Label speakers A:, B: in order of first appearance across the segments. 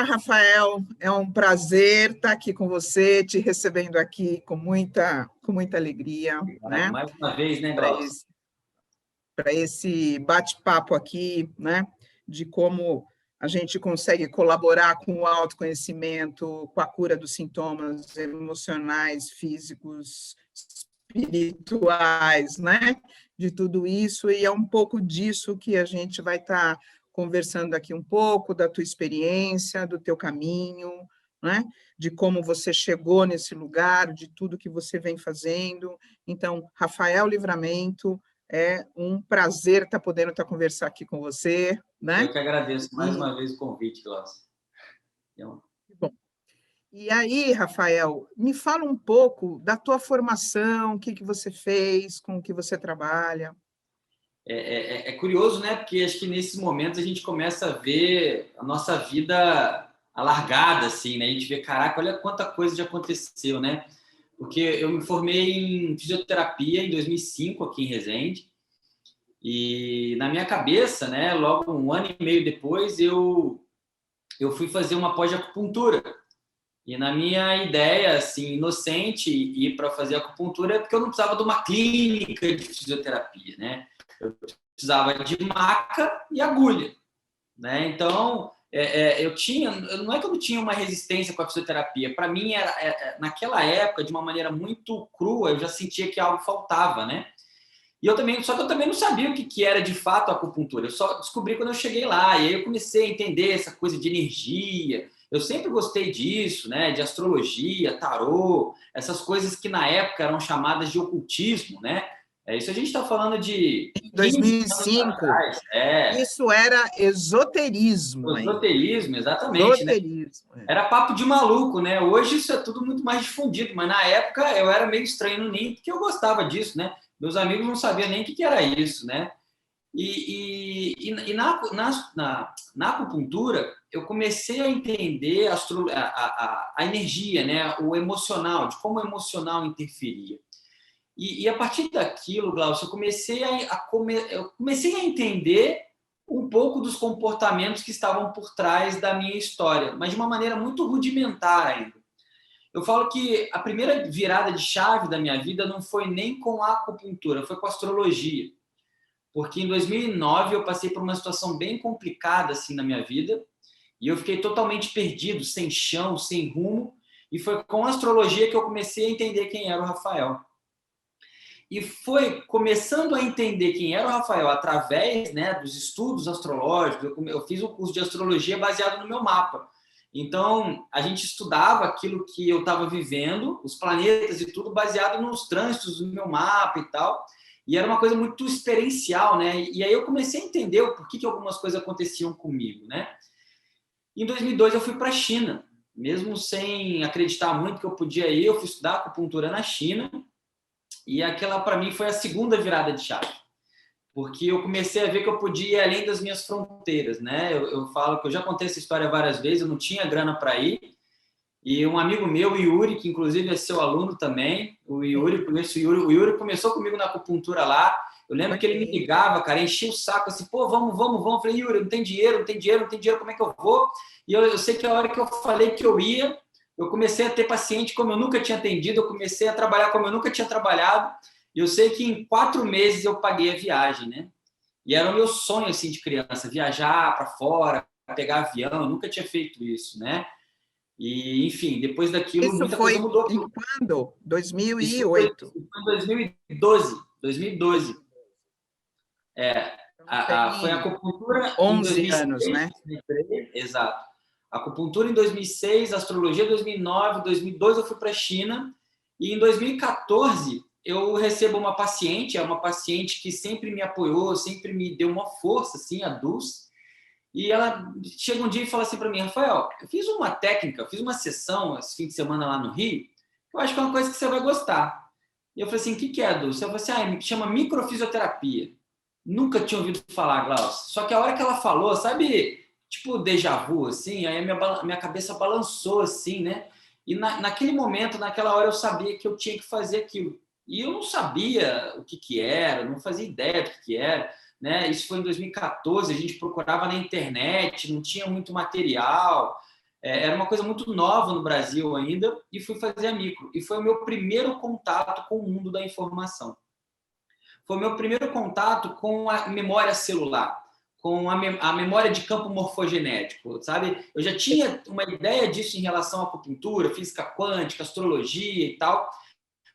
A: Olá, Rafael. É um prazer estar aqui com você, te recebendo aqui com muita alegria, né?
B: Mais uma vez, né, Glaucio?
A: Para esse bate-papo aqui, né? De como a gente consegue colaborar com o autoconhecimento, com a cura dos sintomas emocionais, físicos, espirituais, né? De tudo isso, e é um pouco disso que a gente vai estar conversando aqui um pouco, da tua experiência, do teu caminho, né? De como você chegou nesse lugar, de tudo que você vem fazendo. Então, Rafael Livramento, é um prazer estar conversar aqui com você, né?
B: Eu que agradeço mais uma vez o convite, Glaucio.
A: Bom, e aí, Rafael, me fala um pouco da tua formação, o que você fez, com o que você trabalha.
B: É curioso, né? Porque acho que nesses momentos a gente começa a ver a nossa vida alargada, assim, né? A gente vê, caraca, olha quanta coisa já aconteceu, né? Porque eu me formei em fisioterapia em 2005 aqui em Resende e na minha cabeça, né? Logo um ano e meio depois eu fui fazer uma pós-acupuntura. E na minha ideia, assim, inocente, ir para fazer acupuntura é porque eu não precisava de uma clínica de fisioterapia, né? Eu precisava de maca e agulha, né? Então, eu tinha... Não é que eu não tinha uma resistência com a fisioterapia. Para mim, naquela época, de uma maneira muito crua, eu já sentia que algo faltava, né? E só que eu também não sabia o que era de fato a acupuntura. Eu só descobri quando eu cheguei lá. E aí eu comecei a entender essa coisa de energia. Eu sempre gostei disso, né? De astrologia, tarô, essas coisas que na época eram chamadas de ocultismo, né? Isso a gente está falando de
A: Em
B: 15 anos
A: 2005,
B: atrás.
A: isso era esoterismo
B: O
A: ainda.
B: esoterismo, exatamente, né?
A: Esoterismo.
B: Era papo de maluco, né? Hoje isso é tudo muito mais difundido, mas na época eu era meio estranho no ninho, porque eu gostava disso, né? Meus amigos não sabiam nem o que era isso, né? E na acupuntura, eu comecei a entender a energia, né? O emocional, de como o emocional interferia. E a partir daquilo, Glaucio, eu comecei a entender um pouco dos comportamentos que estavam por trás da minha história, mas de uma maneira muito rudimentar ainda. Eu falo que a primeira virada de chave da minha vida não foi nem com a acupuntura, foi com a astrologia. Porque em 2009 eu passei por uma situação bem complicada assim na minha vida e eu fiquei totalmente perdido, sem chão, sem rumo, e foi com a astrologia que eu comecei a entender quem era o Rafael. E foi começando a entender quem era o Rafael através, né, dos estudos astrológicos. Eu fiz um curso de astrologia baseado no meu mapa. Então, a gente estudava aquilo que eu estava vivendo, os planetas e tudo, baseado nos trânsitos do meu mapa e tal. E era uma coisa muito experiencial, né? E aí eu comecei a entender o porquê que algumas coisas aconteciam comigo, né? Em 2002 eu fui para a China, mesmo sem acreditar muito que eu podia ir, eu fui estudar acupuntura na China. E aquela, para mim, foi a segunda virada de chave. Porque eu comecei a ver que eu podia ir além das minhas fronteiras, né? Eu falo que eu já contei essa história várias vezes, eu não tinha grana para ir. E um amigo meu, o Yuri, que inclusive é seu aluno também, o Yuri começou comigo na acupuntura lá. Eu lembro que ele me ligava, cara, enchia o saco assim, pô, vamos. Eu falei, Yuri, não tem dinheiro, como é que eu vou? E eu sei que a hora que eu falei que eu ia, eu comecei a ter paciente como eu nunca tinha atendido, eu comecei a trabalhar como eu nunca tinha trabalhado. E eu sei que em 4 meses eu paguei a viagem, né? E era o meu sonho, assim, de criança, viajar para fora, pegar avião, eu nunca tinha feito isso, né? E, enfim, depois daquilo,
A: Isso
B: muita
A: foi
B: coisa mudou.
A: em quando?
B: Isso foi
A: 2008.
B: em 2012. Foi a acupuntura em
A: 11 anos,
B: 2006,
A: né?
B: 2003, exato. Acupuntura em 2006, astrologia em 2009, 2002 eu fui para a China e em 2014 eu recebo uma paciente, é uma paciente que sempre me apoiou, sempre me deu uma força, assim, a Dulce. E ela chega um dia e fala assim para mim, Rafael, eu fiz uma técnica, eu fiz uma sessão esse fim de semana lá no Rio, eu acho que é uma coisa que você vai gostar. E eu falei assim, o que é, Dulce? Eu falei assim, chama microfisioterapia. Nunca tinha ouvido falar, Glaucio. Só que a hora que ela falou, sabe, tipo déjà vu, assim, aí a minha cabeça balançou, assim, né? E naquele momento, naquela hora, eu sabia que eu tinha que fazer aquilo. E eu não sabia o que era, não fazia ideia do que era, né? Isso foi em 2014, a gente procurava na internet, não tinha muito material. Era uma coisa muito nova no Brasil ainda, e fui fazer a micro. E foi o meu primeiro contato com o mundo da informação. Foi o meu primeiro contato com a memória celular, com a memória de campo morfogenético, sabe? Eu já tinha uma ideia disso em relação à acupuntura, física quântica, astrologia e tal,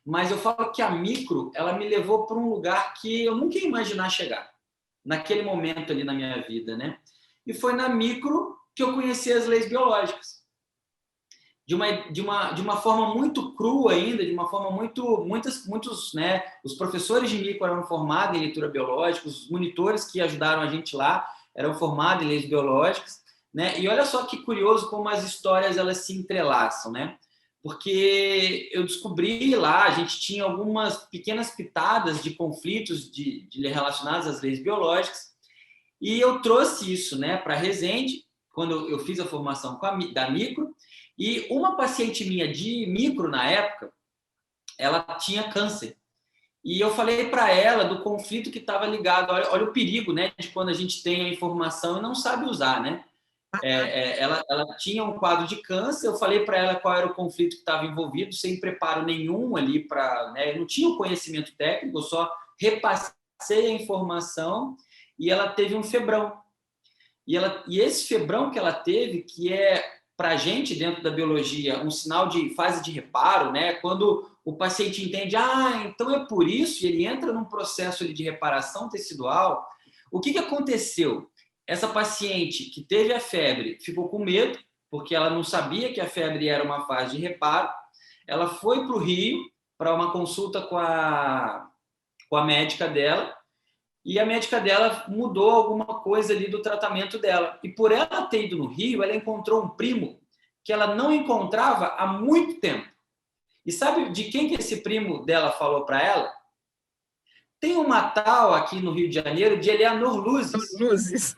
B: mas eu falo que a micro, ela me levou para um lugar que eu nunca ia imaginar chegar, naquele momento ali na minha vida, né? E foi na micro que eu conheci as leis biológicas. De uma forma muito crua ainda, de uma forma muitos, né? Os professores de micro eram formados em leitura biológica, os monitores que ajudaram a gente lá eram formados em leis biológicas, né? E olha só que curioso como as histórias elas se entrelaçam, né? Porque eu descobri lá, a gente tinha algumas pequenas pitadas de conflitos relacionados às leis biológicas, e eu trouxe isso, né, para Resende, quando eu fiz a formação da micro, e uma paciente minha de micro, na época, ela tinha câncer. E eu falei para ela do conflito que estava ligado. Olha o perigo, né, de quando a gente tem a informação e não sabe usar, né? Ela tinha um quadro de câncer, eu falei para ela qual era o conflito que estava envolvido, sem preparo nenhum ali para... Né, eu não tinha o conhecimento técnico, eu só repassei a informação e ela teve um febrão. E esse febrão que ela teve, que é, para a gente, dentro da biologia, um sinal de fase de reparo, né? Quando o paciente entende, então é por isso, e ele entra num processo ali de reparação tecidual. O que aconteceu? Essa paciente que teve a febre ficou com medo, porque ela não sabia que a febre era uma fase de reparo. Ela foi para o Rio para uma consulta com a médica dela, e a médica dela mudou alguma coisa ali do tratamento dela. E por ela ter ido no Rio, ela encontrou um primo que ela não encontrava há muito tempo. E sabe de quem que esse primo dela falou para ela? Tem uma tal aqui no Rio de Janeiro de Eleanor Luzes.
A: Luzes,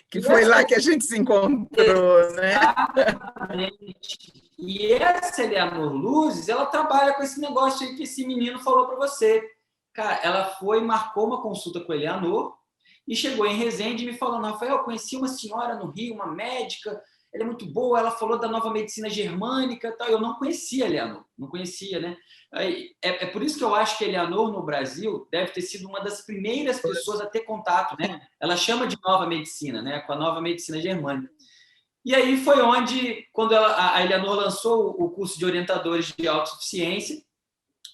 A: que foi lá que a gente se encontrou, né?
B: Exatamente. E essa Eleanor Luzes, ela trabalha com esse negócio aí que esse menino falou para você. Cara, ela foi, marcou uma consulta com a Eleanor e chegou em Resende e me falou, Rafael, eu conheci uma senhora no Rio, uma médica, ela é muito boa, ela falou da nova medicina germânica, tal. Eu não conhecia a Eleanor, não conhecia, né? É por isso que eu acho que a Eleanor, no Brasil, deve ter sido uma das primeiras pessoas a ter contato, né? Ela chama de nova medicina, né? Com a nova medicina germânica. E aí foi onde, quando a Eleanor lançou o curso de orientadores de autossuficiência,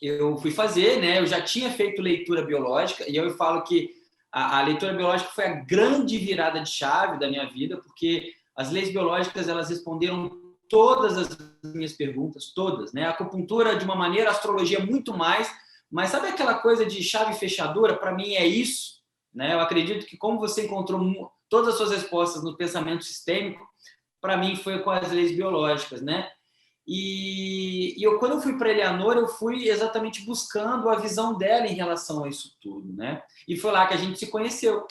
B: eu fui fazer, né? Eu já tinha feito leitura biológica, e eu falo que a leitura biológica foi a grande virada de chave da minha vida, porque as leis biológicas, elas responderam todas as minhas perguntas, todas, né? A acupuntura de uma maneira, a astrologia muito mais, mas sabe aquela coisa de chave fechadura? Para mim é isso, né? Eu acredito que como você encontrou todas as suas respostas no pensamento sistêmico, para mim foi com as leis biológicas, né? E quando eu fui para a Eleanor, eu fui exatamente buscando a visão dela em relação a isso tudo, né? E foi lá que a gente se conheceu,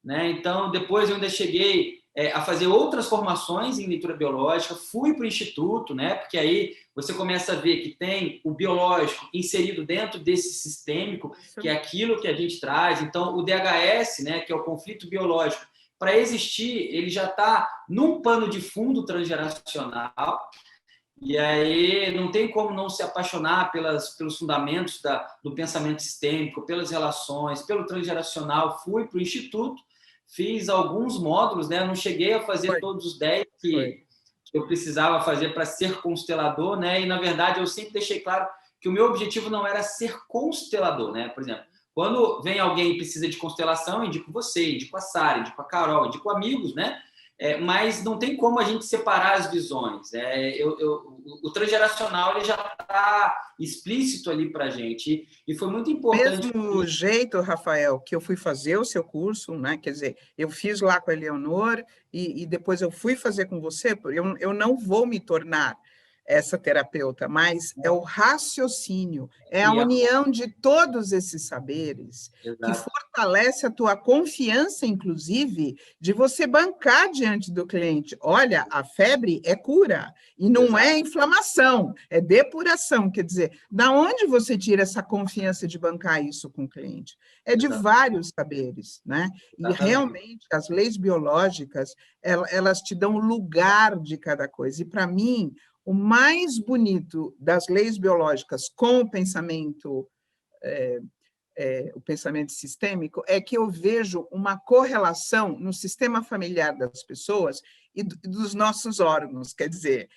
B: né? Então, depois eu ainda cheguei a fazer outras formações em leitura biológica, fui para o instituto, né? Porque aí você começa a ver que tem o biológico inserido dentro desse sistêmico, que é aquilo que a gente traz. Então, o DHS, né? Que é o conflito biológico, para existir, ele já está num pano de fundo transgeracional. E aí não tem como não se apaixonar pelos fundamentos do pensamento sistêmico, pelas relações, pelo transgeracional. Fui para o Instituto, fiz alguns módulos, né? Não cheguei a fazer todos os 10 que eu precisava fazer para ser constelador, né? E, na verdade, eu sempre deixei claro que o meu objetivo não era ser constelador, né? Por exemplo, quando vem alguém e precisa de constelação, eu indico você, indico a Sara, indico a Carol, indico amigos, né? Mas não tem como a gente separar as visões. O transgeracional ele já está explícito ali para a gente. E foi muito importante.
A: Mesmo jeito, Rafael, que eu fui fazer o seu curso, né? Quer dizer, eu fiz lá com a Eleonor e depois eu fui fazer com você, eu não vou me tornar essa terapeuta, mas é o raciocínio, é a
B: E
A: união de todos esses saberes que
B: exato,
A: fortalece a tua confiança, inclusive, de você bancar diante do cliente. Olha, a febre é cura, e não é
B: exato,
A: inflamação, é depuração. Quer dizer, da onde você tira essa confiança de bancar isso com o cliente? É de
B: exato,
A: vários saberes, né? E
B: exatamente.
A: realmente as leis biológicas, elas te dão o lugar de cada coisa. E para mim, o mais bonito das leis biológicas com o pensamento sistêmico é que eu vejo uma correlação no sistema familiar das pessoas e dos nossos órgãos. Quer dizer,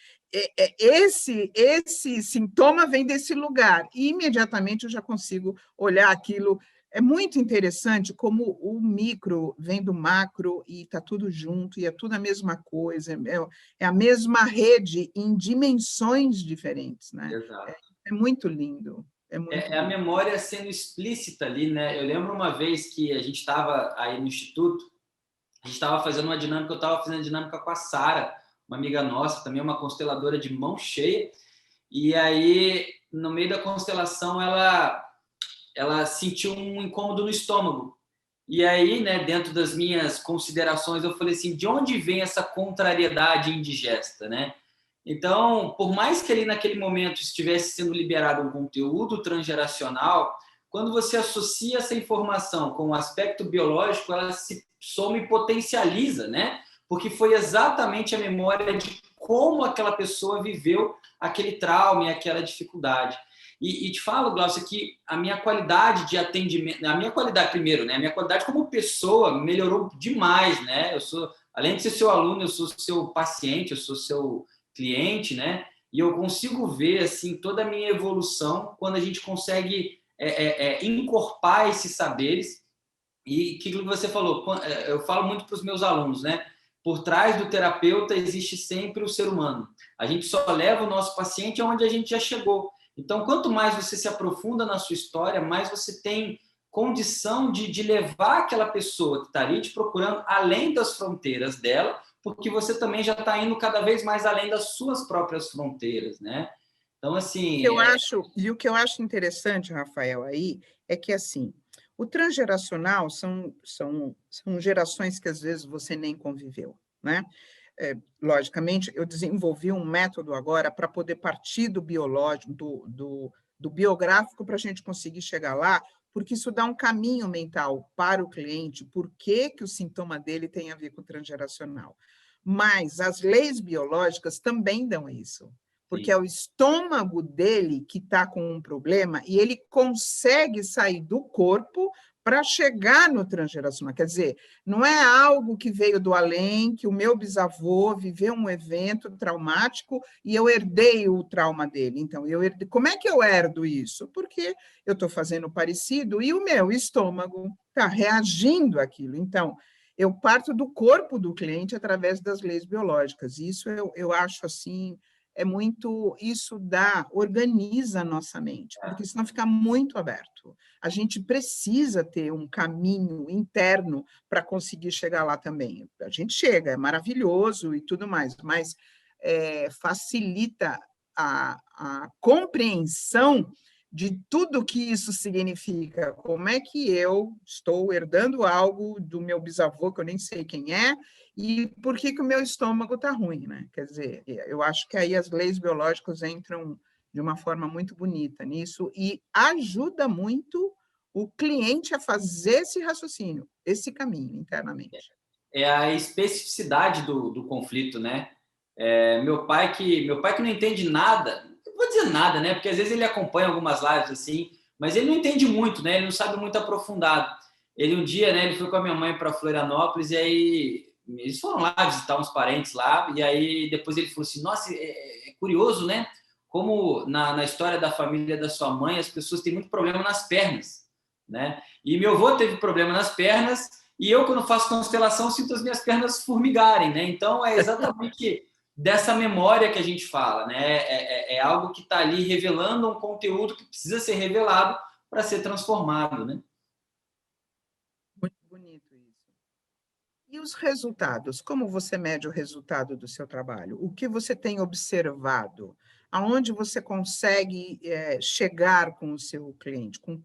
A: esse sintoma vem desse lugar, e imediatamente eu já consigo olhar aquilo. É muito interessante como o micro vem do macro e está tudo junto, e é tudo a mesma coisa, é a mesma rede em dimensões diferentes, né?
B: Exato.
A: É muito lindo, é muito
B: É a
A: lindo.
B: memória sendo explícita ali, né? Eu lembro uma vez que a gente estava aí no Instituto, a gente estava fazendo uma dinâmica, eu estava fazendo dinâmica com a Sara, uma amiga nossa, também uma consteladora de mão cheia, e aí, no meio da constelação, ela sentiu um incômodo no estômago. E aí, né, dentro das minhas considerações, eu falei assim, de onde vem essa contrariedade indigesta, né? Então, por mais que ali naquele momento estivesse sendo liberado um conteúdo transgeracional, quando você associa essa informação com o aspecto biológico, ela se soma e potencializa, né? Porque foi exatamente a memória de como aquela pessoa viveu aquele trauma e aquela dificuldade. E te falo, Glaucio, que a minha qualidade de atendimento, a minha qualidade, primeiro, né? A minha qualidade como pessoa melhorou demais, né? Eu sou, além de ser seu aluno, eu sou seu paciente, eu sou seu cliente, né? E eu consigo ver, assim, toda a minha evolução quando a gente consegue incorporar esses saberes. E aquilo que você falou, eu falo muito para os meus alunos, né? Por trás do terapeuta existe sempre o ser humano. A gente só leva o nosso paciente aonde a gente já chegou. Então, quanto mais você se aprofunda na sua história, mais você tem condição de levar aquela pessoa que está ali te procurando além das fronteiras dela, porque você também já está indo cada vez mais além das suas próprias fronteiras, né? Então, assim,
A: O que eu acho interessante, Rafael, aí, é que, assim, o transgeracional são gerações que, às vezes, você nem conviveu, né? Logicamente, eu desenvolvi um método agora para poder partir do biológico, do biográfico, para a gente conseguir chegar lá, porque isso dá um caminho mental para o cliente, por que que o sintoma dele tem a ver com o transgeracional. Mas as leis biológicas também dão isso, porque
B: sim,
A: é o estômago dele que está com um problema e ele consegue sair do corpo para chegar no transgeracional. Quer dizer, não é algo que veio do além, que o meu bisavô viveu um evento traumático e eu herdei o trauma dele. Então, como é que eu herdo isso? Porque eu estou fazendo parecido e o meu estômago está reagindo àquilo. Então, eu parto do corpo do cliente através das leis biológicas. Isso eu acho assim, isso organiza a nossa mente, porque senão fica muito aberto. A gente precisa ter um caminho interno para conseguir chegar lá também. A gente chega, é maravilhoso e tudo mais, mas facilita a compreensão de tudo que isso significa. Como é que eu estou herdando algo do meu bisavô, que eu nem sei quem é, e por que que o meu estômago está ruim, né? Quer dizer, eu acho que aí as leis biológicas entram de uma forma muito bonita nisso e ajuda muito o cliente a fazer esse raciocínio, esse caminho internamente.
B: é a especificidade do conflito, né? Meu pai que não entende nada, não vou dizer nada, né? Porque às vezes ele acompanha algumas lives assim, mas ele não entende muito, né? Ele não sabe muito aprofundado. Ele um dia, né? Ele foi com a minha mãe para Florianópolis e aí eles foram lá visitar uns parentes lá e aí depois ele falou assim: Nossa, é curioso, né? Como na história da família da sua mãe as pessoas têm muito problema nas pernas, né? E meu avô teve problema nas pernas e eu, quando faço constelação, sinto as minhas pernas formigarem, né? Então, é exatamente dessa memória que a gente fala, né? É algo que está ali revelando um conteúdo que precisa ser revelado para ser transformado, né?
A: Muito bonito isso. E os resultados? Como você mede o resultado do seu trabalho? O que você tem observado? aonde você consegue chegar com o seu cliente, com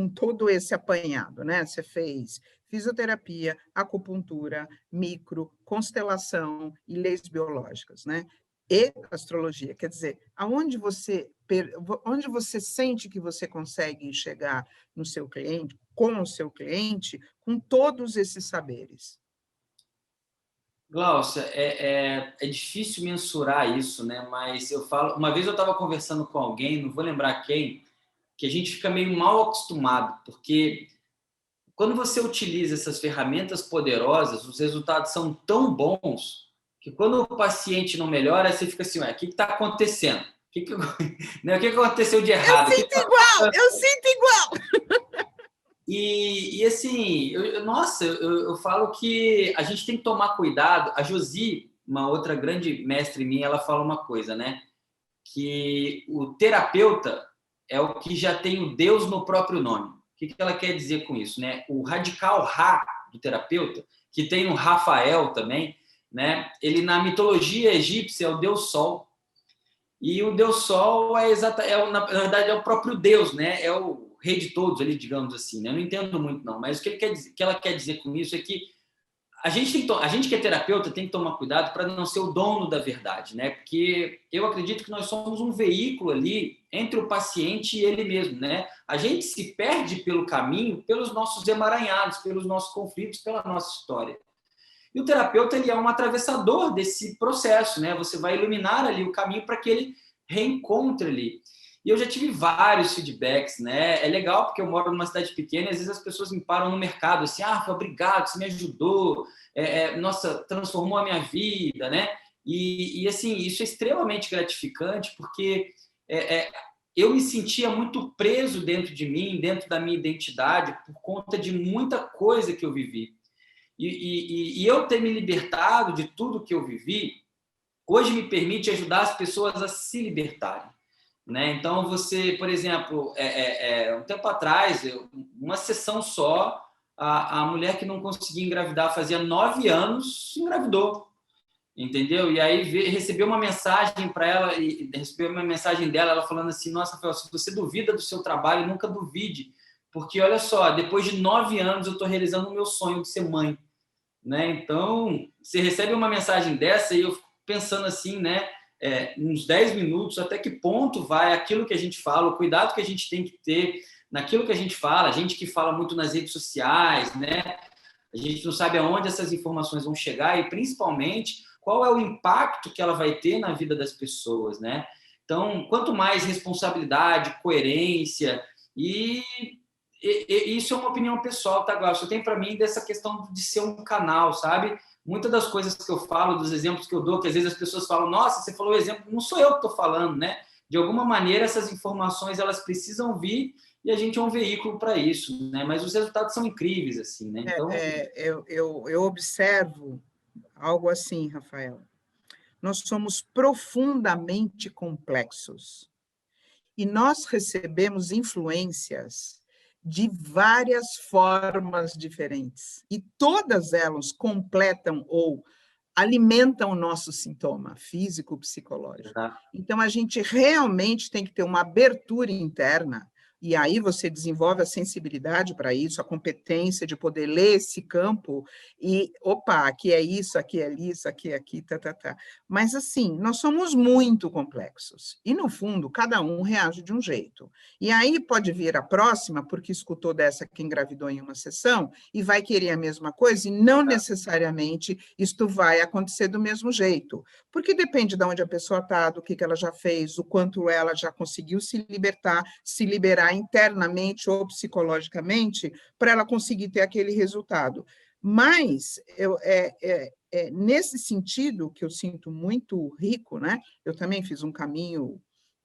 A: todo esse apanhado, né? Você fez fisioterapia, acupuntura, micro, constelação e leis biológicas, né? E astrologia, quer dizer, onde você sente que você consegue chegar no seu cliente, com o seu cliente, com todos esses saberes.
B: Glaucia, é difícil mensurar isso, né? Mas eu falo, uma vez eu estava conversando com alguém, não vou lembrar quem, que a gente fica meio mal acostumado, porque quando você utiliza essas ferramentas poderosas, os resultados são tão bons que quando o paciente não melhora, você fica assim, ué, o que está acontecendo? Né, o que aconteceu de
A: Eu
B: errado?
A: sinto igual, eu sinto igual.
B: E assim, nossa, eu falo que a gente tem que tomar cuidado. A Josi, uma outra grande mestre minha, ela fala uma coisa, né? Que o terapeuta é o que já tem o Deus no próprio nome. O que ela quer dizer com isso, né? O radical Ra do terapeuta, que tem o Rafael também, né? Ele na mitologia egípcia é o Deus Sol. E o Deus Sol na verdade é o próprio Deus, né? É o rei de todos ali, digamos assim, né? Eu não entendo muito não, mas o que ele quer dizer, que ela quer dizer com isso é que a gente que é terapeuta tem que tomar cuidado para não ser o dono da verdade, né? Porque eu acredito que nós somos um veículo ali entre o paciente e ele mesmo, né? A gente se perde pelo caminho, pelos nossos emaranhados, pelos nossos conflitos, pela nossa história. E o terapeuta ele é um atravessador desse processo, né? Você vai iluminar ali o caminho para que ele reencontre ali. E eu já tive vários feedbacks, né? É legal porque eu moro numa cidade pequena e às vezes as pessoas me param no mercado assim, obrigado, você me ajudou, nossa, transformou a minha vida, né? E assim, isso é extremamente gratificante porque eu me sentia muito preso dentro de mim, dentro da minha identidade, por conta de muita coisa que eu vivi. E eu ter me libertado de tudo que eu vivi, hoje me permite ajudar as pessoas a se libertarem. Né? Então, você, por exemplo, um tempo atrás, uma sessão só, a mulher que não conseguia engravidar fazia 9 anos, engravidou. Entendeu? E aí recebeu uma mensagem para ela, e recebeu uma mensagem dela, ela falando assim, nossa, Rafael, se você duvida do seu trabalho, nunca duvide, porque olha só, depois de 9 anos eu estou realizando o meu sonho de ser mãe. Né? Então, você recebe uma mensagem dessa e eu fico pensando assim, né? Uns 10 minutos, até que ponto vai aquilo que a gente fala, o cuidado que a gente tem que ter naquilo que a gente fala, a gente que fala muito nas redes sociais, né? A gente não sabe aonde essas informações vão chegar e, principalmente, qual é o impacto que ela vai ter na vida das pessoas, né? Então, quanto mais responsabilidade, coerência e isso é uma opinião pessoal, tá, Glaucio? Eu tenho para mim dessa questão de ser um canal, sabe? Muitas das coisas que eu falo, dos exemplos que eu dou, que às vezes as pessoas falam, nossa, você falou o exemplo, não sou eu que estou falando, né? De alguma maneira, essas informações, elas precisam vir e a gente é um veículo para isso, né? Mas os resultados são incríveis, assim, né? Então...
A: Eu observo algo assim, Rafael. Nós somos profundamente complexos e nós recebemos influências de várias formas diferentes e todas elas completam ou alimentam o nosso sintoma físico, psicológico. Então, a gente realmente tem que ter uma abertura interna, e aí você desenvolve a sensibilidade para isso, a competência de poder ler esse campo e, opa, aqui é isso, aqui é isso, aqui é aqui, tá. Mas, assim, nós somos muito complexos, e, no fundo, cada um reage de um jeito. E aí pode vir a próxima, porque escutou dessa que engravidou em uma sessão, e vai querer a mesma coisa, e não necessariamente isto vai acontecer do mesmo jeito, porque depende de onde a pessoa está, do que ela já fez, o quanto ela já conseguiu se liberar internamente ou psicologicamente, para ela conseguir ter aquele resultado. Mas, nesse sentido, que eu sinto muito rico, né? Eu também fiz um caminho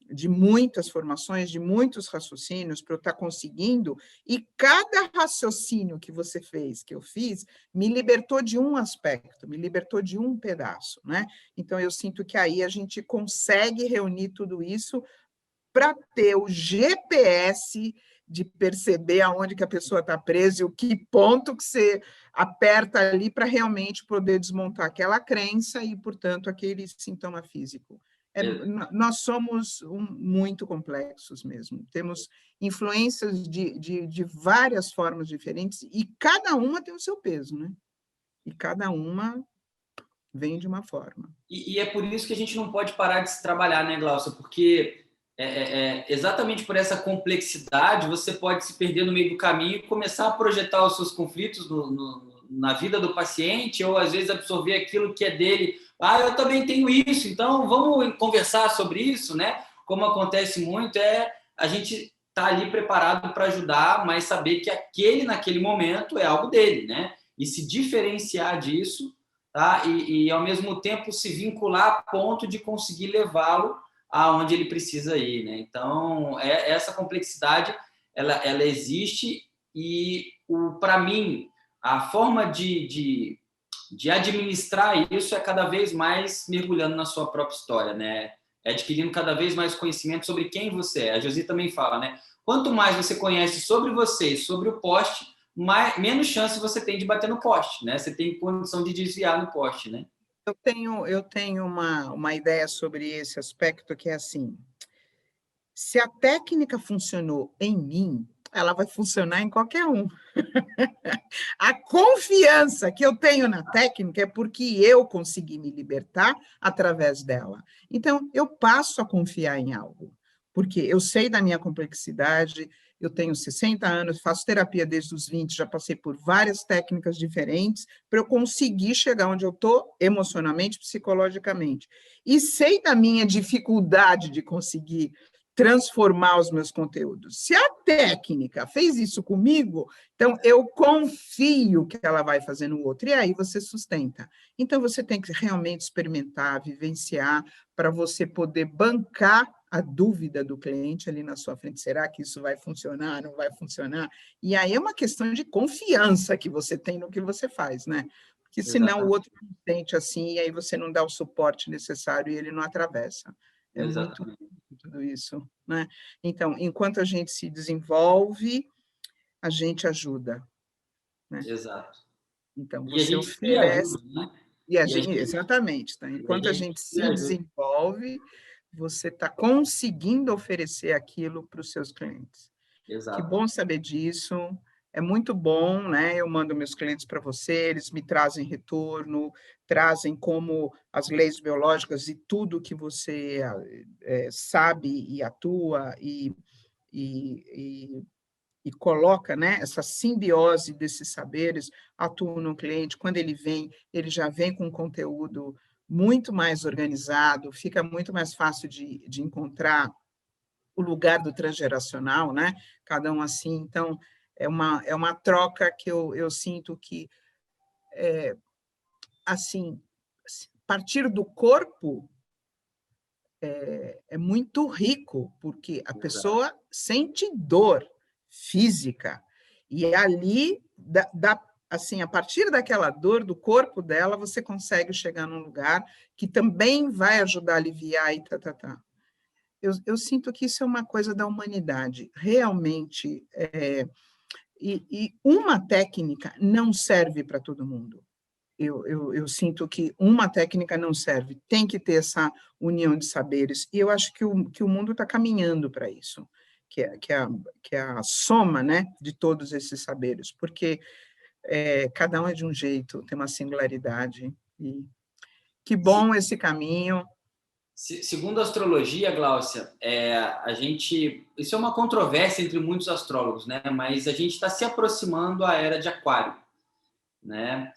A: de muitas formações, de muitos raciocínios para eu estar conseguindo, e cada raciocínio que você fez, que eu fiz, me libertou de um aspecto, me libertou de um pedaço, né? Então, eu sinto que aí a gente consegue reunir tudo isso para ter o GPS de perceber aonde que a pessoa está presa e o que ponto que você aperta ali para realmente poder desmontar aquela crença e, portanto, aquele sintoma físico. Nós somos muito complexos mesmo, temos influências de várias formas diferentes e cada uma tem o seu peso, né? E cada uma vem de uma forma.
B: E é por isso que a gente não pode parar de se trabalhar, né, Glaucia? Porque exatamente por essa complexidade, você pode se perder no meio do caminho e começar a projetar os seus conflitos na vida do paciente, ou às vezes absorver aquilo que é dele. Ah, eu também tenho isso, então vamos conversar sobre isso, né? Como acontece muito, a gente tá ali preparado para ajudar, mas saber que naquele momento, é algo dele, né? E se diferenciar disso, tá? E ao mesmo tempo se vincular a ponto de conseguir levá-lo aonde ele precisa ir, né? Então, essa complexidade, ela existe e, para mim, a forma de administrar isso é cada vez mais mergulhando na sua própria história, né? Adquirindo cada vez mais conhecimento sobre quem você é. A Josi também fala, né? Quanto mais você conhece sobre você e sobre o poste, menos chance você tem de bater no poste, né? Você tem condição de desviar no poste, né?
A: Eu tenho uma ideia sobre esse aspecto que é assim, se a técnica funcionou em mim, ela vai funcionar em qualquer um. A confiança que eu tenho na técnica é porque eu consegui me libertar através dela. Então, eu passo a confiar em algo, porque eu sei da minha complexidade, eu tenho 60 anos, faço terapia desde os 20, já passei por várias técnicas diferentes para eu conseguir chegar onde eu estou emocionalmente, psicologicamente. E sei da minha dificuldade de conseguir transformar os meus conteúdos. Se a técnica fez isso comigo, então eu confio que ela vai fazer no outro, e aí você sustenta. Então você tem que realmente experimentar, vivenciar, para você poder bancar a dúvida do cliente ali na sua frente. Será que isso vai funcionar? Não vai funcionar? E aí é uma questão de confiança que você tem no que você faz, né? Porque senão o outro não sente assim, e aí você não dá o suporte necessário e ele não atravessa. É muito tudo isso, né? Então, enquanto a gente se desenvolve, a gente ajuda, né?
B: Exato.
A: Então,
B: E a
A: você
B: gente se
A: oferece...
B: ajuda, né?
A: Exatamente. Tá? Enquanto a gente se desenvolve, você está conseguindo oferecer aquilo para os seus clientes.
B: Exato.
A: Que bom saber disso. É muito bom, né? Eu mando meus clientes para você, eles me trazem retorno, trazem como as leis biológicas e tudo que você sabe e atua e coloca, né, essa simbiose desses saberes, atua no cliente. Quando ele vem, ele já vem com um conteúdo muito mais organizado, fica muito mais fácil de encontrar o lugar do transgeracional, né? Cada um assim. Então, é uma troca que eu sinto que, assim, partir do corpo é muito rico, porque a pessoa sente dor física, e ali, assim, a partir daquela dor do corpo dela, você consegue chegar num lugar que também vai ajudar a aliviar e tá. Eu sinto que isso é uma coisa da humanidade, realmente, e uma técnica não serve para todo mundo. Eu sinto que uma técnica não serve, tem que ter essa união de saberes, e eu acho que o mundo está caminhando para isso, que é a soma, né, de todos esses saberes, porque cada um é de um jeito, tem uma singularidade, e que bom esse caminho.
B: Segundo a astrologia, Gláucia, isso é uma controvérsia entre muitos astrólogos, né? Mas a gente está se aproximando à era de Aquário, né?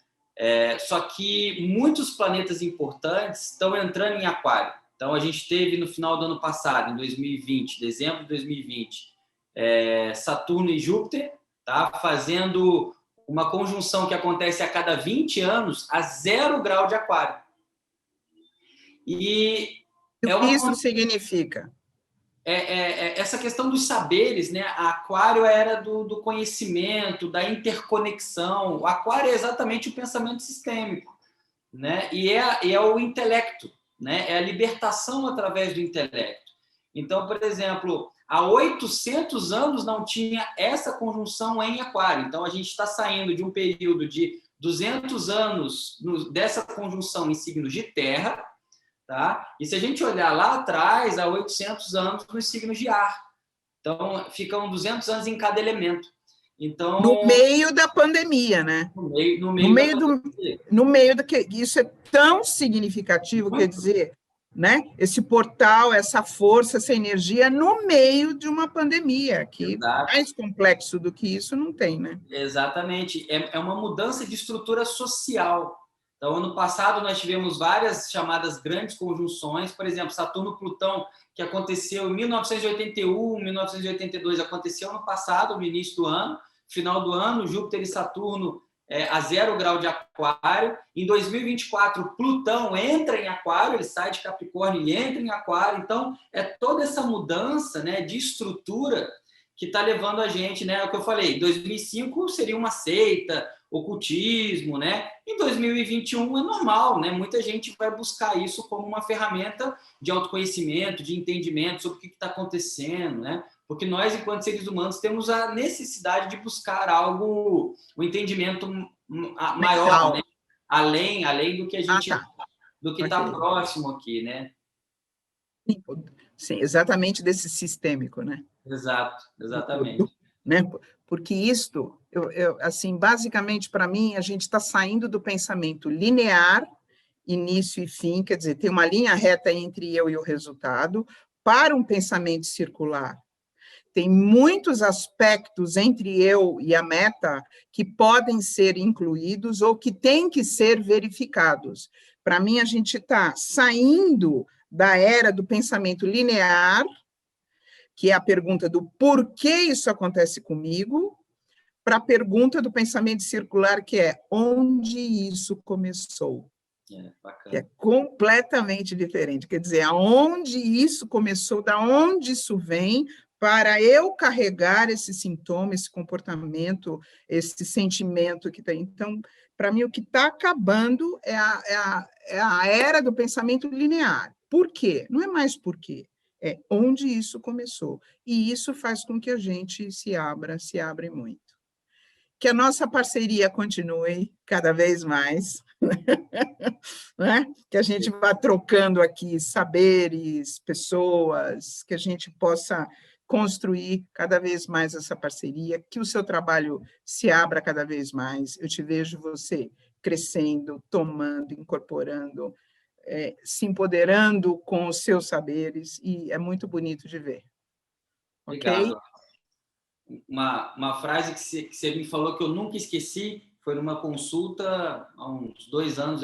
B: Só que muitos planetas importantes estão entrando em Aquário. Então, a gente teve no final do ano passado, em 2020, dezembro de 2020, Saturno e Júpiter, tá? Fazendo uma conjunção que acontece a cada 20 anos a 0 grau de Aquário. E
A: o que isso significa?
B: Essa questão dos saberes, né? A Aquário era do conhecimento, da interconexão. O Aquário é exatamente o pensamento sistêmico, né? E é o intelecto, né? É a libertação através do intelecto. Então, por exemplo, há 800 anos não tinha essa conjunção em Aquário. Então, a gente está saindo de um período de 200 anos dessa conjunção em signos de terra, tá? E se a gente olhar lá atrás, há 800 anos nos signos de ar. Então, ficam 200 anos em cada elemento. Então,
A: no meio da pandemia, né?
B: no meio da pandemia.
A: No meio do que isso é tão significativo, quer dizer, né? Esse portal, essa força, essa energia no meio de uma pandemia, que
B: Exato.
A: mais complexo do que isso não tem, né?
B: Exatamente. É uma mudança de estrutura social. Então, ano passado, nós tivemos várias chamadas grandes conjunções, por exemplo, Saturno-Plutão, que aconteceu em 1981, 1982, aconteceu ano passado, no início do ano, final do ano, Júpiter e Saturno a 0 grau de Aquário. Em 2024, Plutão entra em Aquário, ele sai de Capricórnio e entra em Aquário. Então, é toda essa mudança, né, de estrutura que está levando a gente, né? É o que eu falei, 2005 seria uma seita, ocultismo, né? Em 2021 é normal, né? Muita gente vai buscar isso como uma ferramenta de autoconhecimento, de entendimento sobre o que está acontecendo, né? Porque nós, enquanto seres humanos, temos a necessidade de buscar algo, um entendimento maior, né? Além do que a gente, do que está próximo aqui, né?
A: Sim, exatamente desse sistêmico, né?
B: Exato, exatamente.
A: Né? Porque isto, assim, basicamente, para mim, a gente está saindo do pensamento linear, início e fim, quer dizer, tem uma linha reta entre eu e o resultado, para um pensamento circular. Tem muitos aspectos entre eu e a meta que podem ser incluídos ou que têm que ser verificados. Para mim, a gente está saindo da era do pensamento linear, que é a pergunta do porquê isso acontece comigo, para a pergunta do pensamento circular, que é onde isso começou. Que é completamente diferente. Quer dizer, aonde isso começou, da onde isso vem, para eu carregar esse sintoma, esse comportamento, esse sentimento que tem. Então, para mim, o que está acabando é a era do pensamento linear. Por quê? Não é mais por quê. É onde isso começou. E isso faz com que a gente se abre muito. Que a nossa parceria continue cada vez mais, né? Que a gente vá trocando aqui saberes, pessoas, que a gente possa construir cada vez mais essa parceria, que o seu trabalho se abra cada vez mais. Eu te vejo você crescendo, tomando, incorporando, se empoderando com os seus saberes, e é muito bonito de ver.
B: Obrigado.
A: Ok?
B: Uma frase que você me falou que eu nunca esqueci, foi numa consulta há uns 2 anos,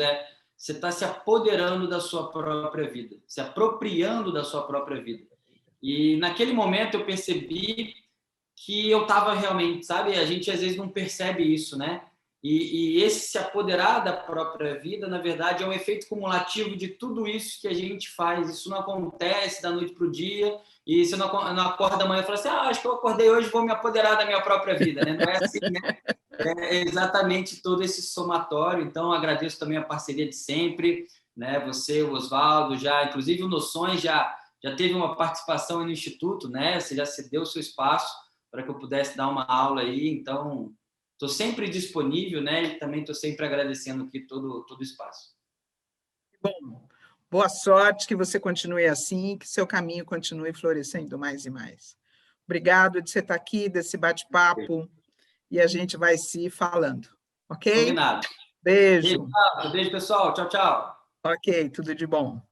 B: você está se apoderando da sua própria vida, se apropriando da sua própria vida. E naquele momento eu percebi que eu estava realmente, sabe? A gente às vezes não percebe isso, né? E esse se apoderar da própria vida, na verdade, é um efeito cumulativo de tudo isso que a gente faz. Isso não acontece da noite para o dia, e você não acorda amanhã e fala assim, acho que eu acordei hoje, vou me apoderar da minha própria vida, né? Não é assim, né? É exatamente todo esse somatório. Então, agradeço também a parceria de sempre, né? Você, o Oswaldo, inclusive o Noções já teve uma participação no Instituto, né? Você já cedeu o seu espaço para que eu pudesse dar uma aula aí, então estou sempre disponível, né? E também estou sempre agradecendo aqui todo o espaço.
A: Bom, boa sorte, que você continue assim, que seu caminho continue florescendo mais e mais. Obrigado de você estar aqui, desse bate-papo, e a gente vai se falando, ok?
B: Combinado.
A: Beijo.
B: Beijo, pessoal. Tchau, tchau.
A: Ok, tudo de bom.